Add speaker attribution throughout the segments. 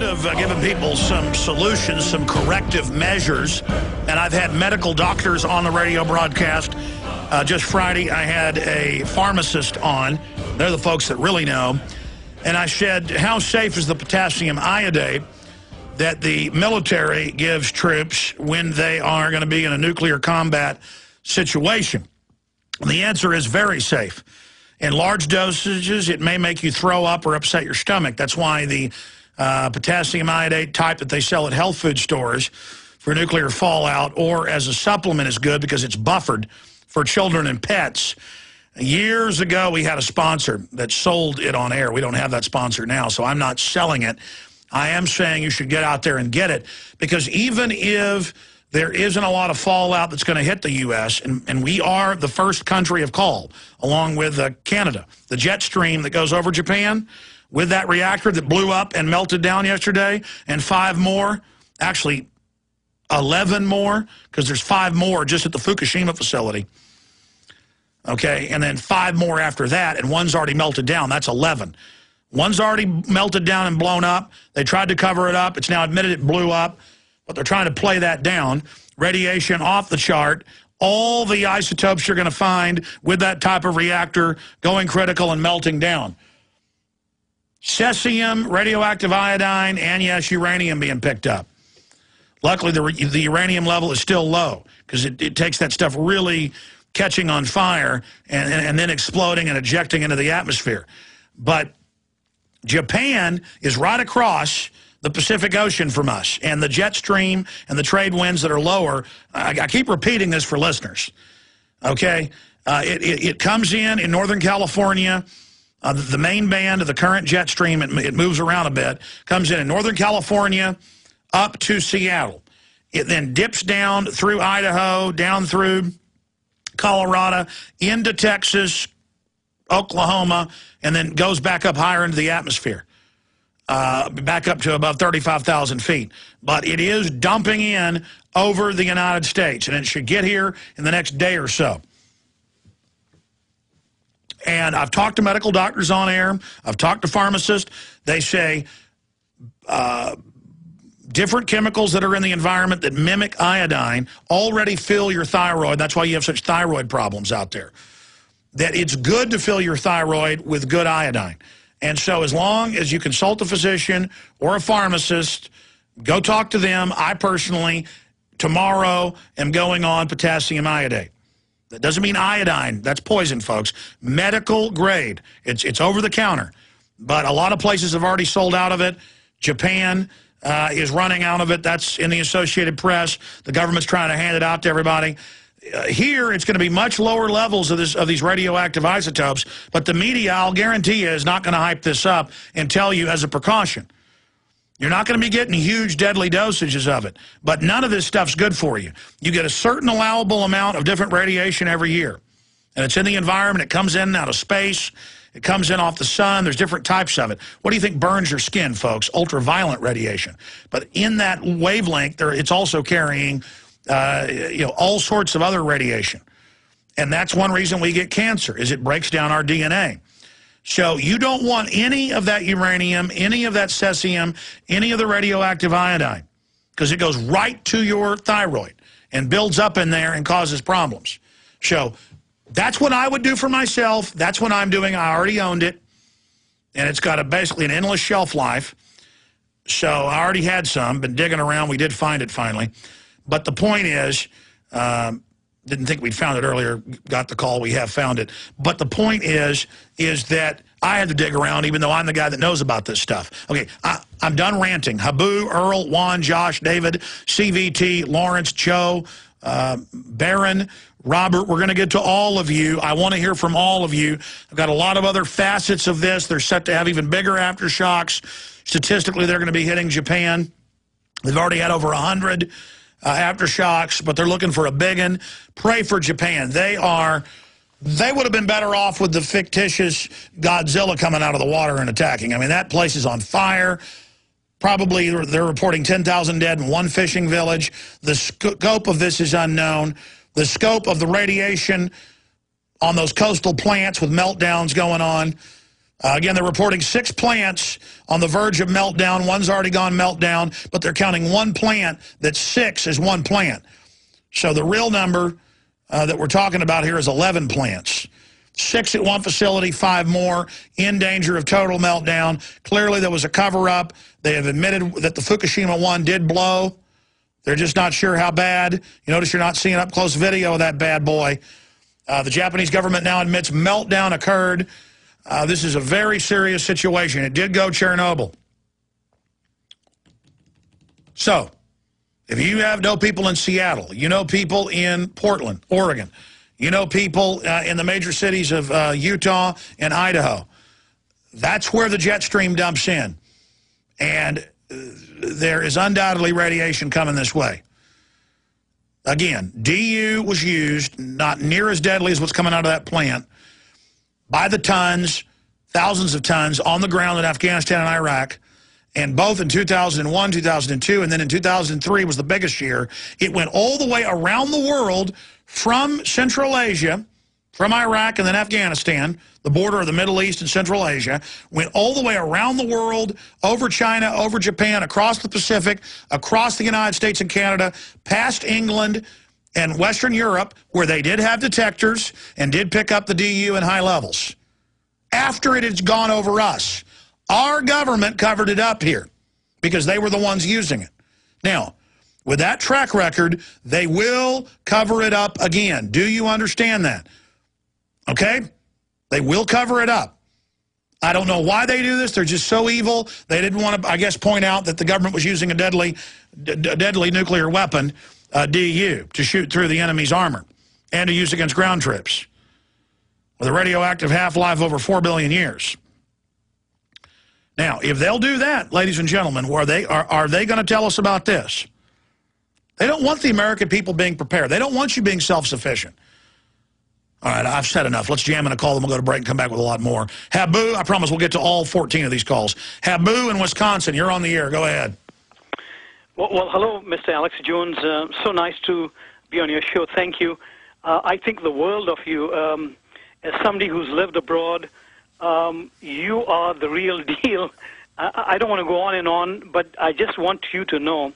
Speaker 1: of giving people some solutions, some corrective measures, and I've had medical doctors on the radio broadcast. Just Friday, I had a pharmacist on. They're the folks that really know. And I said, how safe is the potassium iodate that the military gives troops when they are going to be in a nuclear combat situation? And the answer is very safe. In large dosages, it may make you throw up or upset your stomach. That's why the potassium iodate type that they sell at health food stores for nuclear fallout or as a supplement is good because it's buffered for children and pets. Years ago, we had a sponsor that sold it on air. We don't have that sponsor now, so I'm not selling it. I am saying you should get out there and get it because even if there isn't a lot of fallout that's going to hit the U.S., and we are the first country of call, along with Canada. The jet stream that goes over Japan with that reactor that blew up and melted down yesterday, and 5 more, actually 11 more, because there's 5 more just at the Fukushima facility. Okay, and then 5 more after that, and one's already melted down. That's 11. One's already melted down and blown up. They tried to cover it up. It's now admitted it blew up. But they're trying to play that down. Radiation off the chart. All the isotopes you're going to find with that type of reactor going critical and melting down. Cesium, radioactive iodine, and yes, uranium being picked up. Luckily, the uranium level is still low because it takes that stuff really catching on fire and then exploding and ejecting into the atmosphere. But Japan is right across the Pacific Ocean from us, and the jet stream and the trade winds that are lower, I keep repeating this for listeners, okay? It comes in Northern California. The main band of the current jet stream, it moves around a bit, comes in Northern California up to Seattle. It then dips down through Idaho, down through Colorado, into Texas, Oklahoma, and then goes back up higher into the atmosphere. Back up to above 35,000 feet. But it is dumping in over the United States, and it should get here in the next day or so. And I've talked to medical doctors on air. I've talked to pharmacists. They say different chemicals that are in the environment that mimic iodine already fill your thyroid. That's why you have such thyroid problems out there. That it's good to fill your thyroid with good iodine. And so as long as you consult a physician or a pharmacist, go talk to them. I personally, tomorrow, am going on potassium iodate. That doesn't mean iodine. That's poison, folks. Medical grade. It's over the counter. But a lot of places have already sold out of it. Japan is running out of it. That's in the Associated Press. The government's trying to hand it out to everybody. Here, it's going to be much lower levels of these radioactive isotopes, but the media, I'll guarantee you, is not going to hype this up and tell you as a precaution. You're not going to be getting huge, deadly dosages of it, but none of this stuff's good for you. You get a certain allowable amount of different radiation every year, and it's in the environment. It comes in out of space. It comes in off the sun. There's different types of it. What do you think burns your skin, folks? Ultraviolet radiation. But in that wavelength, it's also carrying all sorts of other radiation. And that's one reason we get cancer, is it breaks down our DNA. So you don't want any of that uranium, any of that cesium, any of the radioactive iodine, because it goes right to your thyroid and builds up in there and causes problems. So that's what I would do for myself. That's what I'm doing. I already owned it. And it's got basically an endless shelf life. So I already had some, been digging around. We did find it finally. But the point is, didn't think we'd found it earlier, got the call, we have found it. But the point is that I had to dig around, even though I'm the guy that knows about this stuff. Okay, I'm done ranting. Habu, Earl, Juan, Josh, David, CVT, Lawrence, Joe, Baron, Robert, we're going to get to all of you. I want to hear from all of you. I've got a lot of other facets of this. They're set to have even bigger aftershocks. Statistically, they're going to be hitting Japan. They've already had over 100 aftershocks, but they're looking for a big one. Pray for Japan. They would have been better off with the fictitious Godzilla coming out of the water and attacking. I mean, that place is on fire. Probably they're reporting 10,000 dead in one fishing village. The scope of this is unknown. The scope of the radiation on those coastal plants with meltdowns going on. Again, they're reporting 6 plants on the verge of meltdown. One's already gone meltdown, but they're counting one plant that's 6 as one plant. So the real number that we're talking about here is 11 plants. 6 at one facility, 5 more in danger of total meltdown. Clearly there was a cover-up. They have admitted that the Fukushima one did blow. They're just not sure how bad. You notice you're not seeing up-close video of that bad boy. The Japanese government now admits meltdown occurred. This is a very serious situation. It did go Chernobyl. So, if you know people in Seattle, you know people in Portland, Oregon, you know people in the major cities of Utah and Idaho, that's where the jet stream dumps in. And there is undoubtedly radiation coming this way. Again, DU was used, not near as deadly as what's coming out of that plant, by the tons, thousands of tons, on the ground in Afghanistan and Iraq. And both in 2001, 2002, and then in 2003 was the biggest year. It went all the way around the world from Central Asia, from Iraq and then Afghanistan, the border of the Middle East and Central Asia, went all the way around the world, over China, over Japan, across the Pacific, across the United States and Canada, past England and Western Europe, where they did have detectors and did pick up the DU in high levels. After it had gone over us, our government covered it up here because they were the ones using it. Now, with that track record, they will cover it up again. Do you understand that? Okay? They will cover it up. I don't know why they do this. They're just so evil. They didn't want to, I guess, point out that the government was using a deadly nuclear weapon, DU, to shoot through the enemy's armor and to use against ground troops with a radioactive half-life over 4 billion years. Now, if they'll do that, ladies and gentlemen, are they going to tell us about this? They don't want the American people being prepared. They don't want you being self-sufficient. All right, I've said enough. Let's jam in a call, then we'll go to break and come back with a lot more. Habu, I promise we'll get to all 14 of these calls. Habu in Wisconsin, you're on the air. Go ahead.
Speaker 2: Well, hello, Mr. Alex Jones. So nice to be on your show. Thank you. I think the world of you. As somebody who's lived abroad, you are the real deal. I don't want to go on and on, but I just want you to know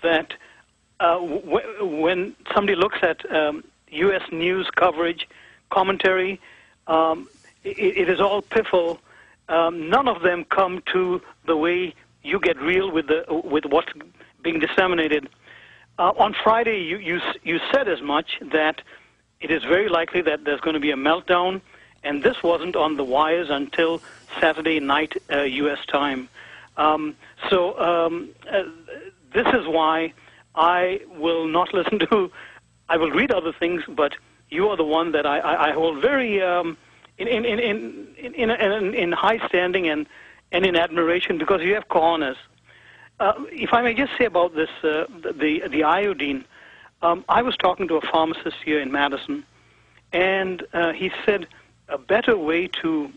Speaker 2: that when somebody looks at U.S. news coverage, commentary, it is all piffle. None of them come to the way you get real with what's being disseminated. On Friday, you said as much that it is very likely that there's going to be a meltdown, and this wasn't on the wires until Saturday night U.S. time. This is why I will not listen to. I will read other things, but you are the one that I hold very in high standing and in admiration because you have cojones. If I may just say about this, the iodine. I was talking to a pharmacist here in Madison, and he said a better way to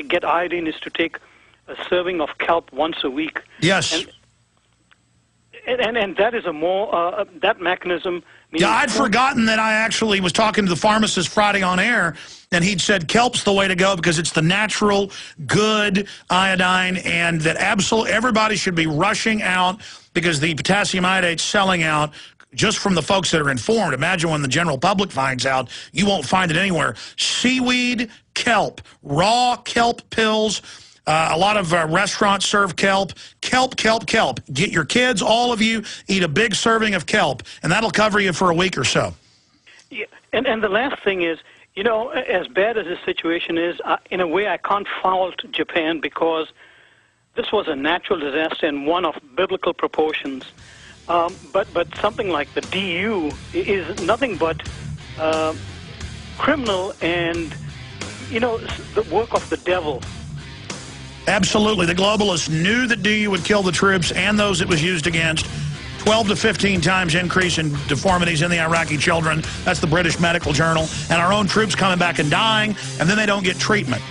Speaker 2: get iodine is to take a serving of kelp once a week.
Speaker 1: Yes.
Speaker 2: And that is a more, that mechanism...
Speaker 1: Yeah, I'd forgotten that I actually was talking to the pharmacist Friday on air, and he'd said kelp's the way to go because it's the natural, good iodine, and that absolutely everybody should be rushing out because the potassium iodate's selling out just from the folks that are informed. Imagine when the general public finds out, you won't find it anywhere. Seaweed, kelp, raw kelp pills. A lot of restaurants serve kelp. Kelp, kelp, kelp. Get your kids, all of you, eat a big serving of kelp, and that'll cover you for a week or so.
Speaker 2: Yeah, and the last thing is, you know, as bad as this situation is, in a way I can't fault Japan because this was a natural disaster and one of biblical proportions. But something like the DU is nothing but criminal and, you know, the work of the devil.
Speaker 1: Absolutely. The globalists knew that DU would kill the troops and those it was used against. 12 to 15 times increase in deformities in the Iraqi children. That's the British Medical Journal. And our own troops coming back and dying, and then they don't get treatment.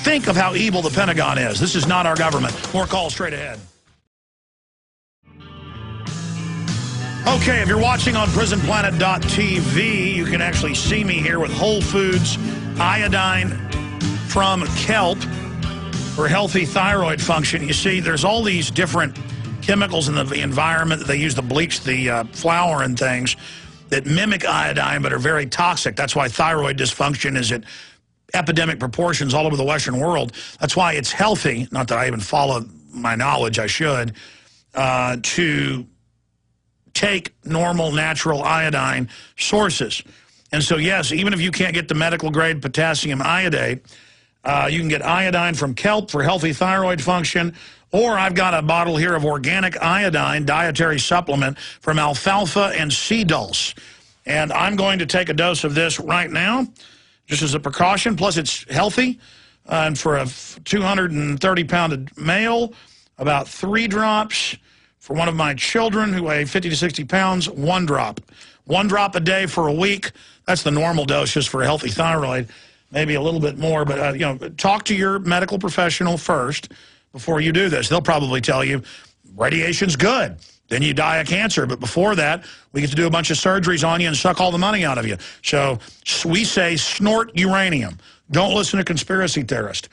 Speaker 1: Think of how evil the Pentagon is. This is not our government. More calls straight ahead. Okay, if you're watching on PrisonPlanet.tv, you can actually see me here with Whole Foods iodine from kelp. for healthy thyroid function. You see, there's all these different chemicals in the environment that they use to bleach the flour and things that mimic iodine but are very toxic. That's why thyroid dysfunction is at epidemic proportions all over the Western world. That's why it's healthy, not that I even follow my knowledge, I should, to take normal, natural iodine sources. And so, yes, even if you can't get the medical-grade potassium iodate, you can get iodine from kelp for healthy thyroid function, or I've got a bottle here of organic iodine dietary supplement from alfalfa and sea dulse. And I'm going to take a dose of this right now, just as a precaution. Plus, it's healthy. And for a 230-pound male, about 3 drops. For one of my children who weigh 50 to 60 pounds, 1 drop. 1 drop a day for a week. That's the normal dose just for a healthy thyroid. Maybe a little bit more, but you know, talk to your medical professional first before you do this. They'll probably tell you radiation's good. Then you die of cancer. But before that, we get to do a bunch of surgeries on you and suck all the money out of you. So we say snort uranium. Don't listen to conspiracy theorists.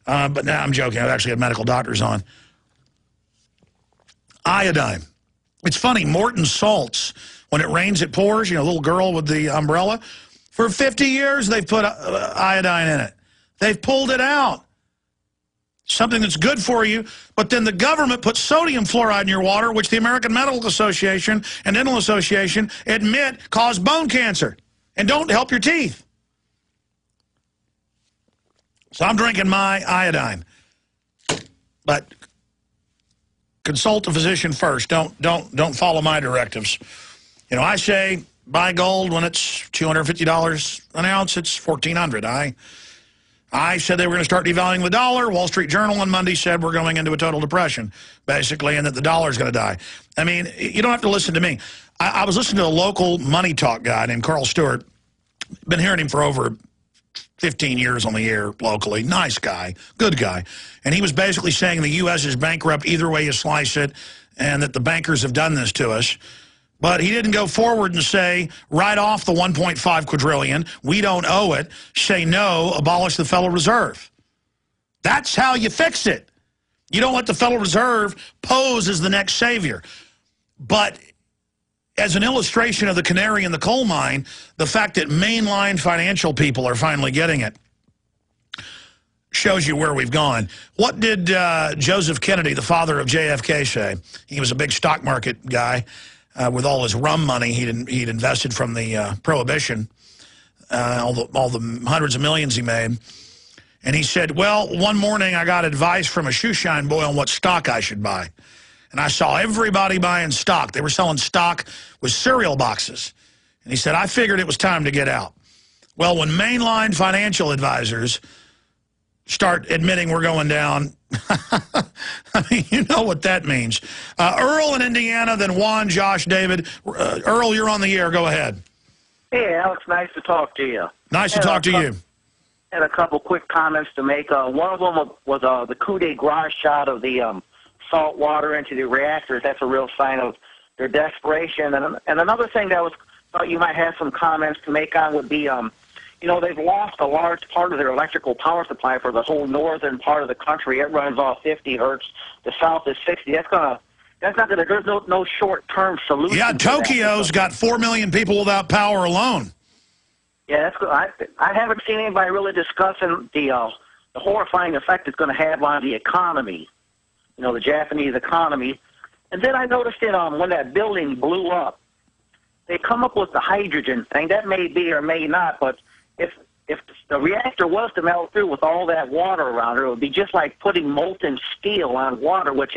Speaker 1: But now I'm joking. I've actually had medical doctors on. Iodine. It's funny, Morton Salts, when it rains, it pours, you know, little girl with the umbrella. For 50 years, they've put iodine in it. They've pulled it out. Something that's good for you, but then the government puts sodium fluoride in your water, which the American Medical Association and Dental Association admit cause bone cancer and don't help your teeth. So I'm drinking my iodine. But consult a physician first. Don't follow my directives. You know, I say buy gold when it's $250 an ounce. It's $1,400. I said they were going to start devaluing the dollar. Wall Street Journal on Monday said we're going into a total depression, basically, and that the dollar's going to die. I mean, you don't have to listen to me. I was listening to a local money talk guy named Carl Stewart. Been hearing him for over 15 years on the air locally. Nice guy, good guy. And he was basically saying the U.S. is bankrupt either way you slice it, and that the bankers have done this to us. But he didn't go forward and say, write off the 1.5 quadrillion, we don't owe it, say no, abolish the Federal Reserve. That's how you fix it. You don't let the Federal Reserve pose as the next savior. But as an illustration of the canary in the coal mine, the fact that mainline financial people are finally getting it shows you where we've gone. What did Joseph Kennedy, the father of JFK, say? He was a big stock market guy. With all his rum money he'd invested from the Prohibition, all the hundreds of millions he made. And he said, well, one morning I got advice from a shoeshine boy on what stock I should buy. And I saw everybody buying stock. They were selling stock with cereal boxes. And he said, I figured it was time to get out. Well, when mainline financial advisors start admitting we're going down, I mean, you know what that means. Earl in Indiana, then Juan, Josh, David. Earl, you're on the air. Go ahead.
Speaker 3: Hey, Alex, nice to talk to you.
Speaker 1: Nice to talk to you.
Speaker 3: Had a couple quick comments to make. One of them was the coup de grace shot of the salt water into the reactors. That's a real sign of their desperation. And another thing that thought you might have some comments to make on would be, you know, they've lost a large part of their electrical power supply for the whole northern part of the country. It runs off 50 hertz. The south is 60. That's not gonna. There's no short-term solution.
Speaker 1: Yeah, Tokyo's got 4 million people without power alone.
Speaker 3: Yeah, that's good. I haven't seen anybody really discussing the horrifying effect it's going to have on the economy. You know, the Japanese economy. And then I noticed that when that building blew up, they come up with the hydrogen thing. That may be or may not, but if the reactor was to melt through with all that water around it, it would be just like putting molten steel on water, which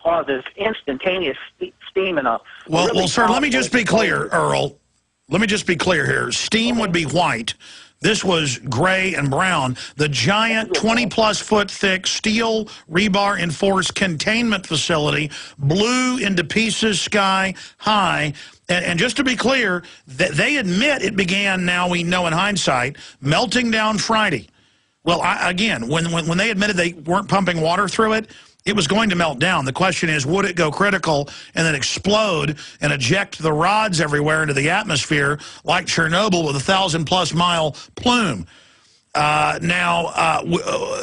Speaker 3: causes instantaneous steam in a...
Speaker 1: Well, sir, let me just be clear, Earl. Let me just be clear here. Steam would be white. This was gray and brown. The giant 20-plus foot thick steel rebar enforced containment facility blew into pieces sky high. And just to be clear, they admit it began, now we know in hindsight, melting down Friday. Well, again, when they admitted they weren't pumping water through it, it was going to melt down. The question is, would it go critical and then explode and eject the rods everywhere into the atmosphere like Chernobyl with a 1,000-plus mile plume?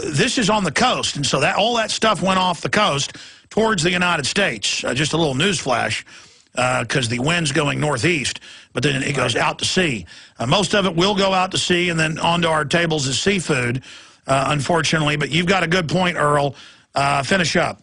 Speaker 1: This is on the coast, and so that all that stuff went off the coast towards the United States. Just a little news flash, because the wind's going northeast, but then it goes out to sea. Most of it will go out to sea, and then onto our tables as seafood, unfortunately. But you've got a good point, Earl. Finish up.